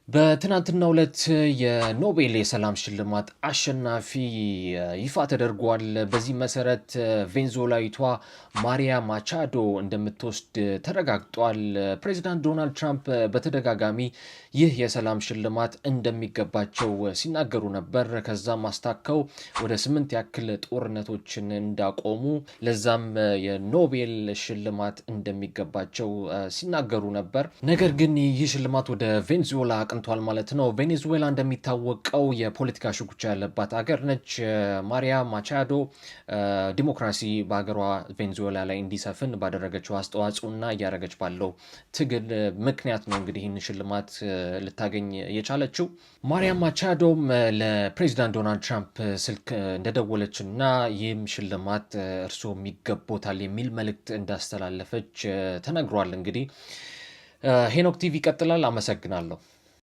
በትናንትናው ዕለት የኖቤል የሰላም ሽልማት አሸናፊ ይፋ ተደርጓል። በዚህ መሰረት ቬንዙዌላዊቷ ማሪያ ማቻዶ እንደምትወስድ ተረጋግጧል። ፕሬዚዳንት ዶናልድ ትራምፕ በተደጋጋሚ ይህ የሰላም ሽልማት እንደሚገባቸው ሲናገሩ ነበር። ከዛም አስታከው ወደ 8 ያክል ጦርነቶችን እንዳቆሙ ለዛም የኖቤል ሽልማት እንደሚገባቸው ሲናገሩ ነበር። ነገር ግን ይህ ሽልማት ወደ ቬንዙዌላ አቅንቷል ማለት ነው። ቬኔዙዌላ እንደሚታወቀው የፖለቲካ ሽኩቻ ያለባት ሀገር ነች። ማሪያ ማቻዶ ዲሞክራሲ በሀገሯ ቬኔዙዌላ ላይ እንዲሰፍን ባደረገችው አስተዋጽኦና እያደረገች ባለው ትግል ምክንያት ነው እንግዲህ ይህን ሽልማት ልታገኝ የቻለችው። ማሪያ ማቻዶም ለፕሬዚዳንት ዶናልድ ትራምፕ ስልክ እንደደወለች እና ይህም ሽልማት እርስዎ የሚገቦታል የሚል መልእክት እንዳስተላለፈች ተነግሯል። እንግዲህ ሄኖክ ቲቪ ይቀጥላል። አመሰግናለሁ።